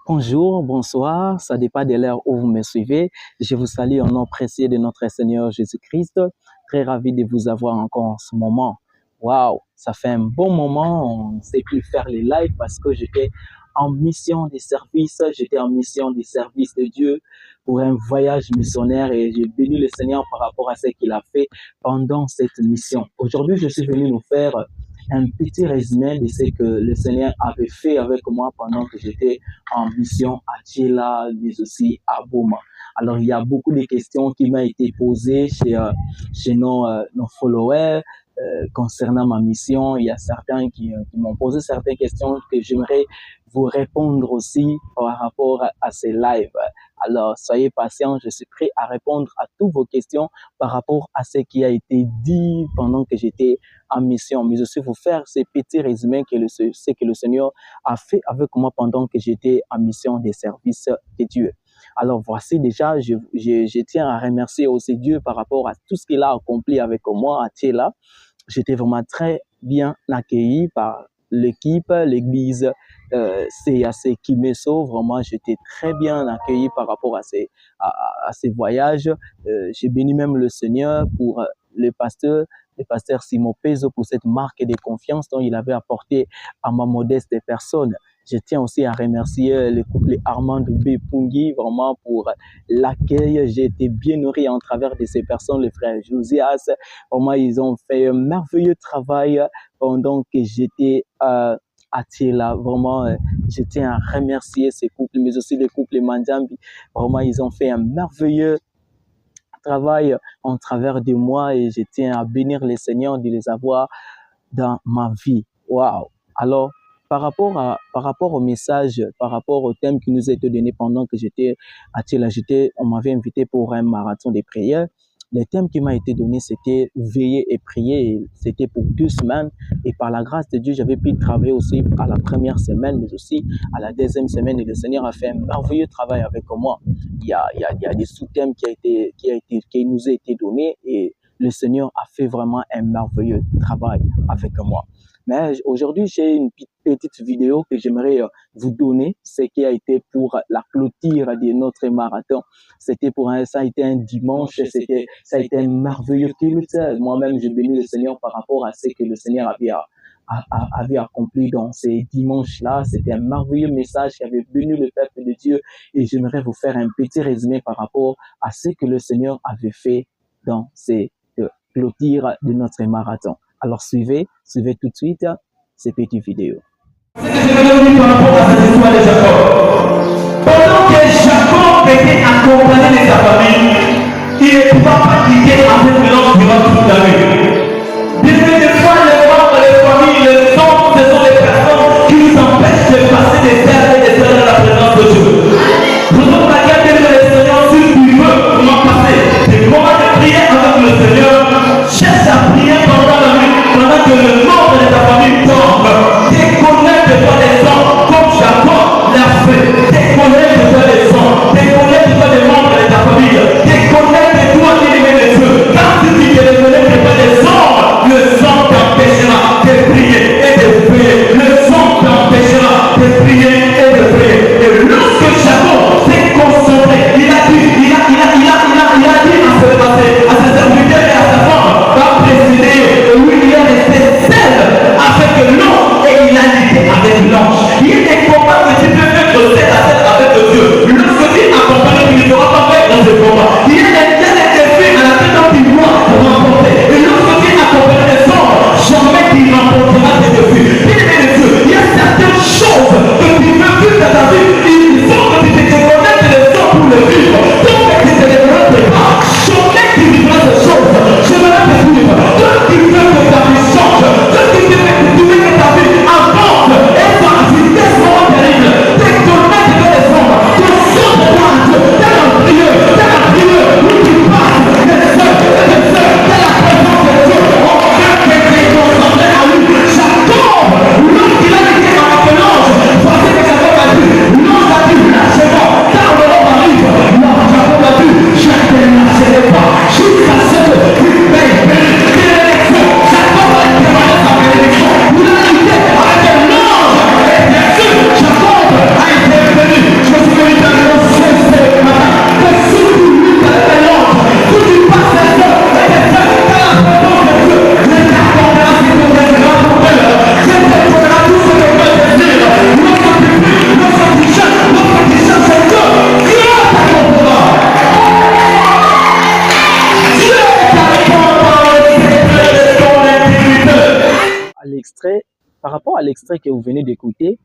Bonjour, bonsoir, ça dépend de l'heure où vous me suivez. Je vous salue au nom précieux de notre Seigneur Jésus-Christ. Très ravi de vous avoir encore en ce moment. Waouh, ça fait un bon moment, on ne sait plus faire les lives parce que j'étais en mission de service, de Dieu pour un voyage missionnaire et j'ai béni le Seigneur par rapport à ce qu'il a fait pendant cette mission. Aujourd'hui, je suis venu nous faire un petit résumé de ce que le Seigneur avait fait avec moi pendant que j'étais en mission à Tchela, mais aussi à Boma. Alors, il y a beaucoup de questions qui m'ont été posées chez nos followers concernant ma mission. Il y a certains qui m'ont posé certaines questions que j'aimerais vous répondre aussi par rapport à ces lives. Alors, soyez patients, je suis prêt à répondre à toutes vos questions par rapport à ce qui a été dit pendant que j'étais en mission, mais aussi vous faire ces petits résumés ce que le Seigneur a fait avec moi pendant que j'étais en mission des services de Dieu. Alors voici déjà, je tiens à remercier aussi Dieu par rapport à tout ce qu'il a accompli avec moi à Tchela. J'étais vraiment très bien accueilli par l'église CAC Kimeso. Vraiment, j'étais très bien accueilli par rapport à ces voyages. J'ai béni même le Seigneur pour le pasteur Simon Pezo pour cette marque de confiance dont il avait apporté à ma modeste personne. Je tiens aussi à remercier le couple Armand Bepungi vraiment pour l'accueil. J'ai été bien nourri en travers de ces personnes, les frères Josias. Vraiment, ils ont fait un merveilleux travail pendant que j'étais à Tchela. Vraiment, je tiens à remercier ces couples, mais aussi le couple Mandjambi. Vraiment, ils ont fait un merveilleux travail en travers de moi et je tiens à bénir les Seigneurs de les avoir dans ma vie. Waouh! Alors, par rapport au message, par rapport au thème qui nous a été donné pendant que j'étais à Tchela, on m'avait invité pour un marathon de prières. Le thème qui m'a été donné, c'était veiller et prier. C'était pour 2 semaines. Et par la grâce de Dieu, j'avais pu travailler aussi à la première semaine, mais aussi à la deuxième semaine. Et le Seigneur a fait un merveilleux travail avec moi. Il y a des sous-thèmes qui nous a été donnés et le Seigneur a fait vraiment un merveilleux travail avec moi. Mais aujourd'hui, j'ai une petite vidéo que j'aimerais vous donner, ce qui a été pour la clôture de notre marathon. Ça a été un dimanche, ça a été un merveilleux culte. Moi-même, j'ai béni le Seigneur par rapport à ce que le Seigneur avait accompli dans ces dimanches-là. C'était un merveilleux message qui avait béni le peuple de Dieu et j'aimerais vous faire un petit résumé par rapport à ce que le Seigneur avait fait dans ces clôtures de notre marathon. Alors suivez tout de suite ces petites vidéos. Ce que je vais vous dire par rapport à cette histoire de Jacob. Pendant que Jacob était accompagné de sa famille, il ne pouvait pas quitter avec violence durant toute la nuit. Des fois, les membres des familles, ce sont des personnes qui nous empêchent de passer des heures et des heures dans la présence de Dieu. Pendant la guerre de le Seigneur, si tu veux comment passer des moments de prière avec le Seigneur, cherche à prier pendant la nuit, pendant que le membre de ta famille tombe. Déconnecte-toi des hommes comme Jacob l'a fait. Déconnecte-toi des hommes, déconnecte-toi des membres de ta famille, déconnecte-toi des Dieu. Quand tu te déconnectes rapport à l'extrait que vous venez d'écouter,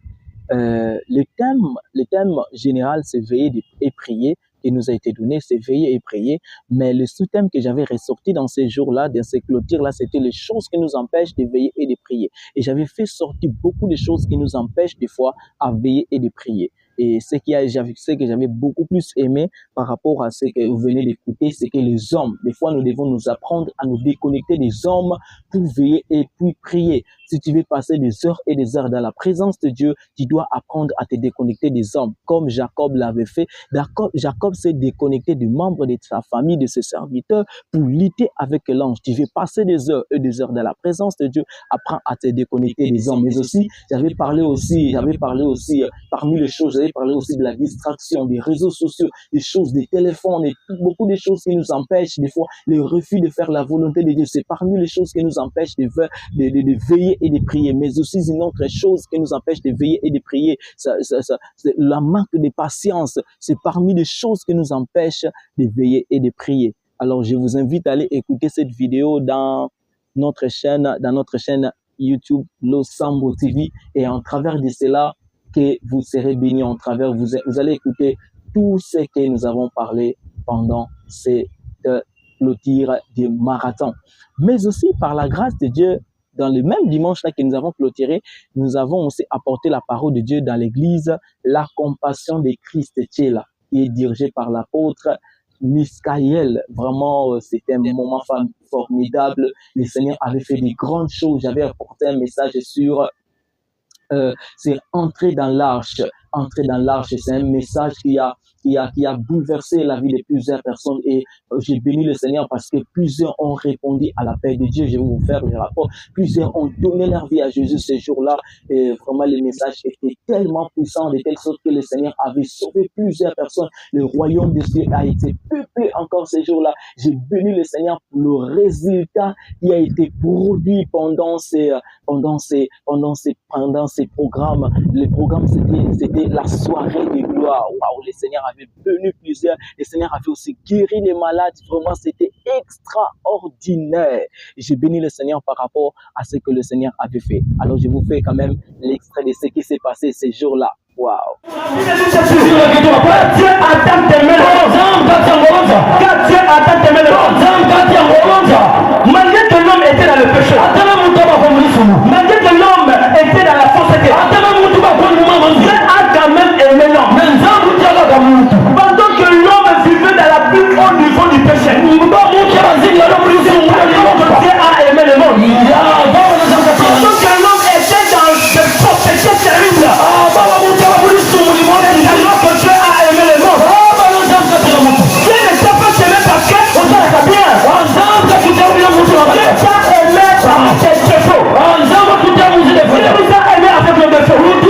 le thème général, c'est veiller et prier, qui nous a été donné, c'est veiller et prier. Mais le sous-thème que j'avais ressorti dans ces jours-là, dans ces clôtures-là, c'était les choses qui nous empêchent de veiller et de prier. Et j'avais fait sortir beaucoup de choses qui nous empêchent des fois à veiller et de prier. Et ce que j'avais beaucoup plus aimé par rapport à ce que vous venez d'écouter, c'est que les hommes, des fois, nous devons nous apprendre à nous déconnecter des hommes pour veiller et puis prier. Si tu veux passer des heures et des heures dans la présence de Dieu, tu dois apprendre à te déconnecter des hommes, comme Jacob l'avait fait. Jacob s'est déconnecté du membre de sa famille, de ses serviteurs, pour lutter avec l'ange. Tu veux passer des heures et des heures dans la présence de Dieu, apprends à te déconnecter des hommes. Mais aussi, j'avais parlé aussi, parmi les choses, j'avais parlé aussi de la distraction, des réseaux sociaux, des choses, des téléphones, et beaucoup de choses qui nous empêchent, des fois, le refus de faire la volonté de Dieu. C'est parmi les choses qui nous empêchent de veiller et de prier. Mais aussi, une autre chose qui nous empêche de veiller et de prier, c'est la manque de patience. C'est parmi les choses qui nous empêchent de veiller et de prier. Alors, je vous invite à aller écouter cette vidéo dans notre chaîne YouTube Losambo TV, et en travers de cela, que vous serez bénis en travers, vous allez écouter tout ce que nous avons parlé pendant cette clôture du marathon. Mais aussi, par la grâce de Dieu, dans le même dimanche là que nous avons clôturé, nous avons aussi apporté la parole de Dieu dans l'église, la compassion de Christ Tchela, qui est dirigée par l'apôtre Miskaël. Vraiment, c'était un moment formidable. Le Seigneur avait fait des grandes choses. J'avais apporté un message sur c'est entrer dans l'arche. Entrer dans l'arche, c'est un message qui a bouleversé la vie de plusieurs personnes, et j'ai béni le Seigneur parce que plusieurs ont répondu à l'appel de Dieu. Je vais vous faire le rapport. Plusieurs ont donné leur vie à Jésus ce jour-là, et vraiment le message était tellement puissant de telle sorte que le Seigneur avait sauvé plusieurs personnes. Le royaume de Dieu a été peuplé encore ce jour-là. J'ai béni le Seigneur pour le résultat qui a été produit pendant ces programmes. Le programme, c'était la soirée de gloire. Waouh, le Seigneur avait béni plusieurs. Le Seigneur avait aussi guéri les malades. Vraiment, c'était extraordinaire. J'ai béni le Seigneur par rapport à ce que le Seigneur avait fait. Alors, je vous fais quand même l'extrait de ce qui s'est passé ces jours-là. Waouh. Dieu attend tes mains. Quand Dieu attend tes mains, malgré que l'homme était dans le péché, malgré que l'homme était dans la fausseté, Dieu a quand même aimé l'homme. Pendant que l'homme vivait dans la plus haut niveau du péché, Dieu a aimé le monde. Pendant que l'homme était dans cette fausseté terrible, alors que Dieu a aimé le monde. Dieu ne t'a pas aimé parce que Dieu t'a aimé par tes défauts. Dieu nous a aimé avec nos défauts. Et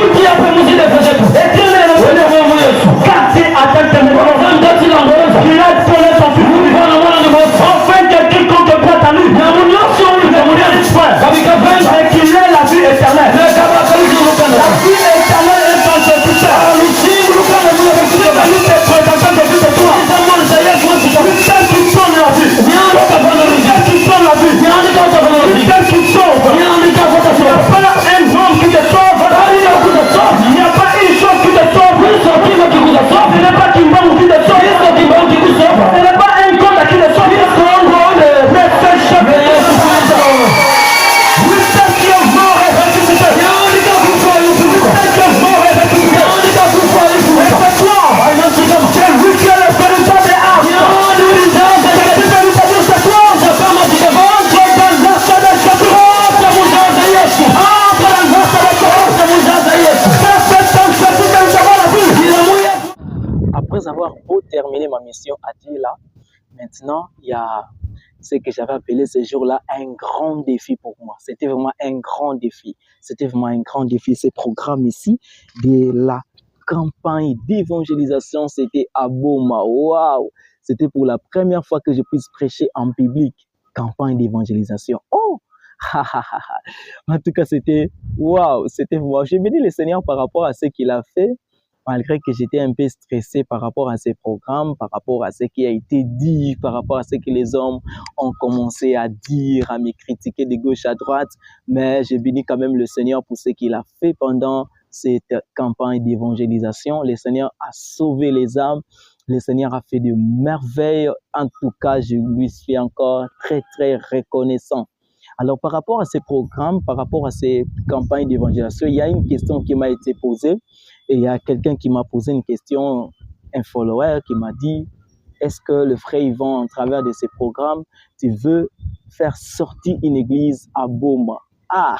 Dieu ne nous aime pas. Car Dieu attend tes mains. Il a donné son fils. Enfin que quiconque croit en lui ne mourra pas. Et qu'il ait la vie éternelle. La vie éternelle est dans ce puissant. La vie est présentée depuis de toi. Celle qui sonne la vie. Celle qui sonne la vie. Celle qui sauve. Il n'y a pas un homme qui te sauve. Il n'y a pas une chose qui te sauve. Ce n'est pas Kimbangu qui te sauve. Ce n'est pas un compte qui te sauve. Mais c'est Jésus. Oui, c'est qui est mort et ressuscité. Oui, c'est qui est mort et ressuscité. Et c'est toi. C'est lui qui est le véritable arbre. C'est lui qui est le véritable, c'est toi. Après avoir beau terminer ma mission à Dila, maintenant, il y a ce que j'avais appelé ce jour-là un grand défi pour moi. C'était vraiment un grand défi. C'était vraiment un grand défi. Ce programme ici de la campagne d'évangélisation, c'était à Boma. Waouh! C'était pour la première fois que je puisse prêcher en public. Campagne d'évangélisation. Oh! En tout cas, c'était waouh! C'était moi. J'ai béni le Seigneur par rapport à ce qu'il a fait. malgré que j'étais un peu stressé par rapport à ces programmes, par rapport à ce qui a été dit, par rapport à ce que les hommes ont commencé à dire, à me critiquer de gauche à droite, mais je bénis quand même le Seigneur pour ce qu'il a fait pendant cette campagne d'évangélisation. Le Seigneur a sauvé les âmes. Le Seigneur a fait de merveilles. En tout cas, je lui suis encore très, très reconnaissant. Alors, par rapport à ces programmes, par rapport à ces campagnes d'évangélisation, il y a une question qui m'a été posée et il y a quelqu'un qui m'a posé une question, un follower qui m'a dit, est-ce que le frère Yvan, en travers de ces programmes, tu veux faire sortir une église à Boma? Ah!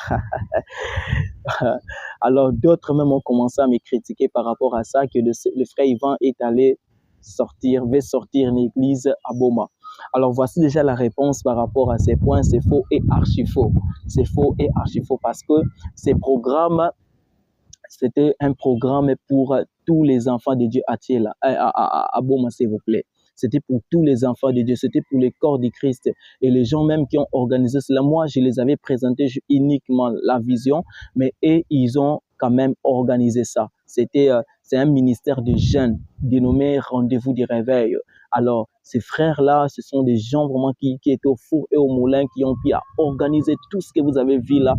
Alors, d'autres même ont commencé à me critiquer par rapport à ça, que le frère Yvan est allé veut sortir une église à Boma. Alors, voici déjà la réponse par rapport à ces points. C'est faux et archi faux. C'est faux et archi faux parce que ces programmes, c'était un programme pour tous les enfants de Dieu à Boma, s'il vous plaît. C'était pour tous les enfants de Dieu, c'était pour le corps du Christ. Et les gens même qui ont organisé cela, moi, je les avais présentés uniquement la vision, mais eux, ils ont quand même organisé ça. C'est un ministère de jeunes dénommé Rendez-vous du Réveil. Alors, ces frères-là, ce sont des gens vraiment qui étaient au four et au moulin, qui ont pu organiser tout ce que vous avez vu là.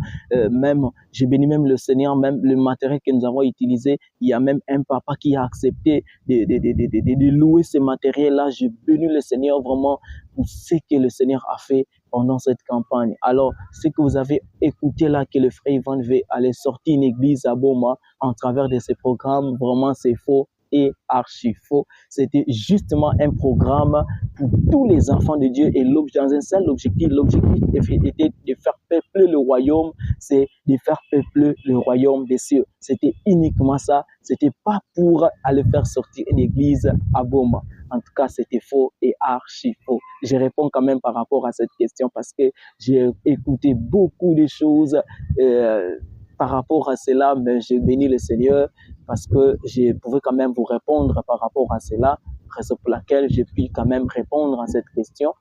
Même, j'ai béni même le Seigneur, même le matériel que nous avons utilisé. Il y a même un papa qui a accepté de louer ce matériel-là. J'ai béni le Seigneur vraiment pour ce que le Seigneur a fait pendant cette campagne. Alors, ce que vous avez écouté là, que le frère Yvan veut aller sortir une église à Boma en travers de ces programmes, vraiment c'est faux et archi faux. C'était justement un programme pour tous les enfants de Dieu et dans un seul objectif. L'objectif était de faire peupler le royaume, c'est de faire peupler le royaume des cieux. C'était uniquement ça. C'était pas pour aller faire sortir une église à Boma. En tout cas, c'était faux et archi faux. Je réponds quand même par rapport à cette question parce que j'ai écouté beaucoup de choses par rapport à cela, mais j'ai béni le Seigneur parce que je pouvais quand même vous répondre par rapport à cela, raison pour laquelle j'ai pu quand même répondre à cette question.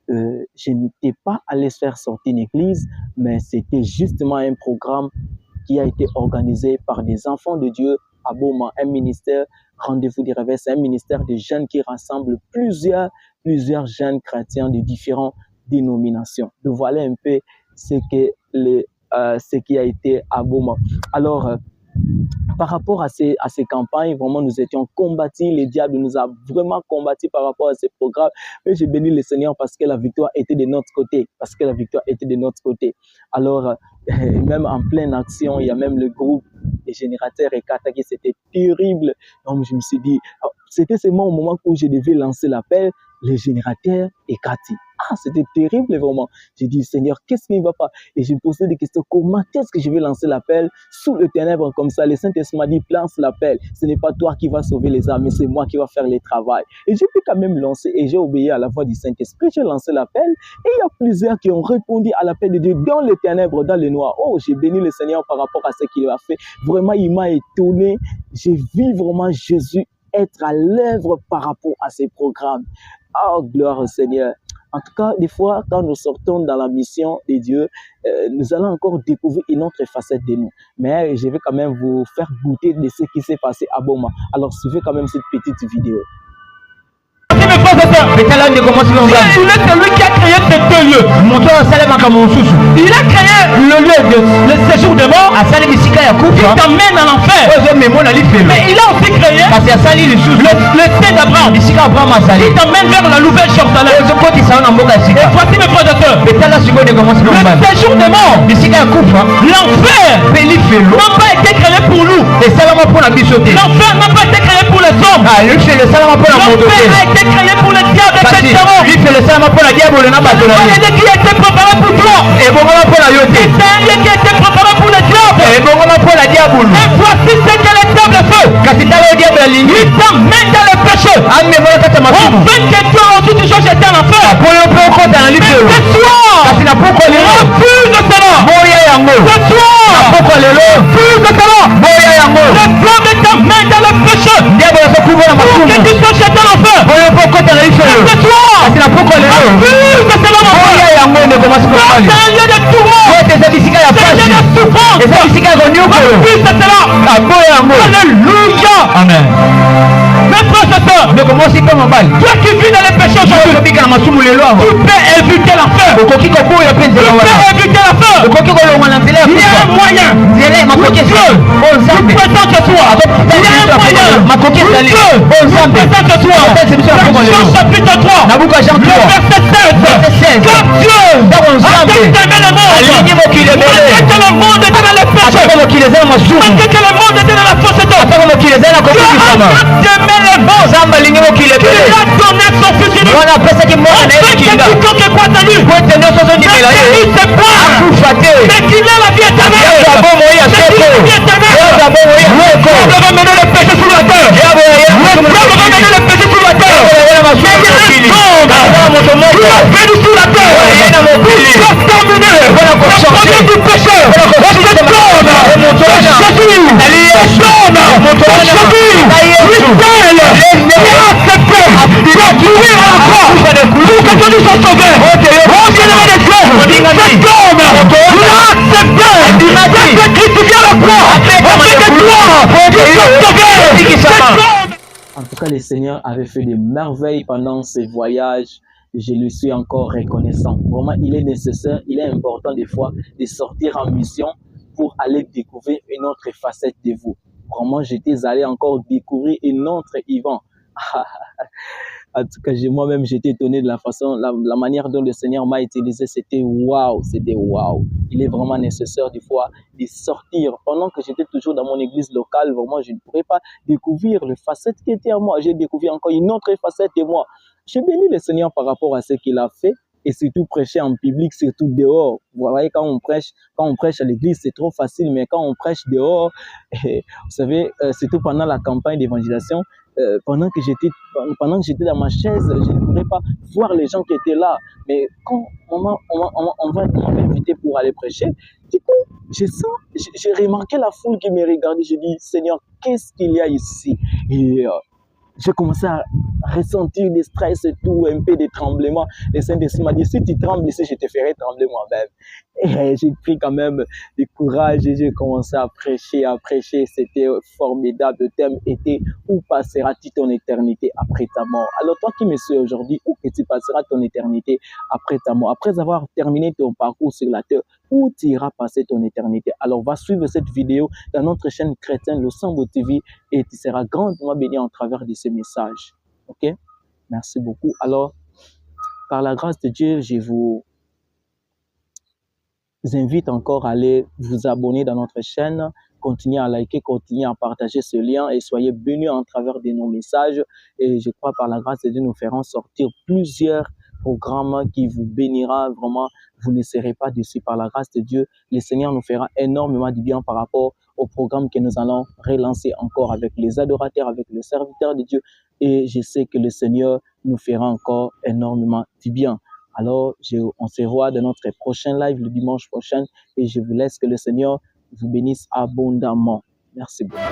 Je n'étais pas allé faire sortir une église, mais c'était justement un programme qui a été organisé par des enfants de Dieu à Boma, un ministère Rendez-vous du Réveil, c'est un ministère de jeunes qui rassemble plusieurs jeunes chrétiens de différentes dénominations. Donc voilà un peu ce qui a été à Boma. Alors, par rapport à ces campagnes, vraiment, nous étions combattus. Le diable nous a vraiment combattus par rapport à ces programmes. Mais j'ai béni le Seigneur parce que la victoire était de notre côté. Alors, même en pleine action, il y a même le groupe des générateurs et Kataki, c'était terrible. Donc, je me suis dit, c'était seulement au moment où je devais lancer l'appel, les générateurs et Cathy. Ah, c'était terrible, vraiment. J'ai dit, Seigneur, qu'est-ce qui ne va pas? Et j'ai posé des questions. Comment est-ce que je vais lancer l'appel sous le ténèbre comme ça? Le Saint-Esprit m'a dit, lance l'appel. Ce n'est pas toi qui vas sauver les âmes, mais c'est moi qui va faire le travail. Et j'ai pu quand même lancer, et j'ai obéi à la voix du Saint-Esprit. J'ai lancé l'appel, et il y a plusieurs qui ont répondu à l'appel de Dieu dans les ténèbres, dans le noir. Oh, j'ai béni le Seigneur par rapport à ce qu'il a fait. Vraiment, il m'a étonné. J'ai vu vraiment Jésus être à l'œuvre par rapport à ces programmes. Oh, gloire au Seigneur. En tout cas, des fois, quand nous sortons dans la mission de Dieu, nous allons encore découvrir une autre facette de nous. Mais je vais quand même vous faire goûter de ce qui s'est passé à Boma. Alors, suivez quand même cette petite vidéo. Il est celui qui a créé ces deux lieux. Il a créé le lieu de séjour de mort. Il t'emmène à l'enfer. Mais il a aussi créé le thé d'Abraham. Il t'emmène vers la nouvelle Jérusalem. Et voici mes frères et sœurs. Le séjour de mort. L'enfer n'a pas été créé pour nous. L'enfer n'a pas été créé pour les hommes. L'enfer a été créé pour les diables et pécherons. Il y a des qui étaient préparés pour toi. Et c'est un lieu qui était préparé pour les diables. Et voici ce que les diables font. Il t'emmène dans le péché. En 24 heures, ensuite tu changes état en enfer. Mais ce soir, refuse cela. Ce soir, refuse cela. Le diable t'emmène dans le péché. Pour que tu changes état en enfer. Ce soir, refuse cela. lieu de tourment. C'est un lieu de souffrance. Alléluia. Amen. Mes frères et sœurs, toi qui vis dans les péchés aujourd'hui, tu peux éviter la peur. Tu peux éviter la peur. Il y a un moyen. Dieu nous présente à toi. Il y a un moyen. Dieu nous présente à toi. Jean chapitre 3, le verset 16. Car Dieu a tellement aimé le monde. Malgré que le monde était dans les péchés. Malgré que le monde était dans la fausseté. Dieu a tant aimé le monde. Il a donné son fils unique. Afin que quiconque croit en lui ne périsse pas, mais qu'il ait la vie éternelle. Dieu devait mener le péché sur la terre. Dieu devait mener le péché sur la terre. Il est venu sur la terre. Il a terminé la police du péché. En tout cas, le Seigneur avait fait des merveilles pendant ce voyage. Je lui suis encore reconnaissant. Vraiment, il est nécessaire, il est important des fois de sortir en mission pour aller découvrir une autre facette de vous. Vraiment, j'étais allé encore découvrir une autre Yvan. En tout cas, moi-même, j'étais étonné de la façon, la manière dont le Seigneur m'a utilisé. C'était waouh, c'était waouh. Il est vraiment nécessaire des fois de sortir. Pendant que j'étais toujours dans mon église locale, vraiment, je ne pourrais pas découvrir le facette qui était à moi. J'ai découvert encore une autre facette de moi. J'ai béni le Seigneur par rapport à ce qu'il a fait. Et surtout prêcher en public, surtout dehors. Vous voyez, quand on prêche à l'église, c'est trop facile, mais quand on prêche dehors, vous savez, surtout pendant la campagne d'évangélisation, pendant que j'étais dans ma chaise, je ne pourrais pas voir les gens qui étaient là. Mais quand on m'a invité pour aller prêcher, du coup, j'ai remarqué la foule qui me regardait. J'ai dit, Seigneur, qu'est-ce qu'il y a ici? Et j'ai commencé à ressentir des stress et tout, un peu de tremblement. Le Saint-Esprit m'a dit, si tu trembles ici, je te ferai trembler moi-même. Et j'ai pris quand même du courage et j'ai commencé à prêcher. C'était formidable. Le thème était, où passeras-tu ton éternité après ta mort? Alors toi qui me suis aujourd'hui, où que tu passeras ton éternité après ta mort? Après avoir terminé ton parcours sur la terre, où tu iras passer ton éternité? Alors va suivre cette vidéo dans notre chaîne chrétienne, le Sambo TV, et tu seras grandement béni en travers de ce message. Ok? Merci beaucoup. Alors, par la grâce de Dieu, je vous invite encore à aller vous abonner dans notre chaîne, continuez à liker, continuez à partager ce lien et soyez bénis en travers de nos messages. Et je crois par la grâce de Dieu, nous ferons sortir plusieurs programme qui vous bénira vraiment. Vous ne serez pas déçus par la grâce de Dieu. Le Seigneur nous fera énormément du bien par rapport au programme que nous allons relancer encore avec les adorateurs, avec les serviteurs de Dieu. Et je sais que le Seigneur nous fera encore énormément du bien. Alors, on se revoit dans notre prochain live le dimanche prochain et je vous laisse que le Seigneur vous bénisse abondamment. Merci beaucoup.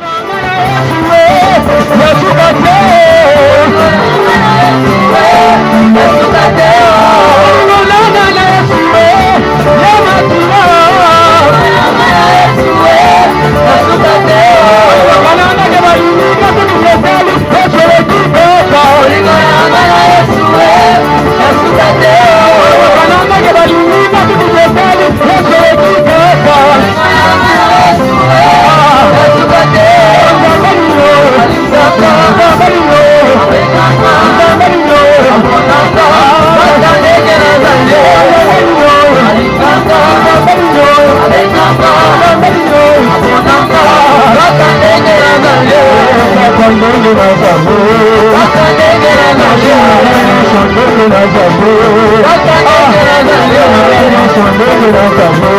Amor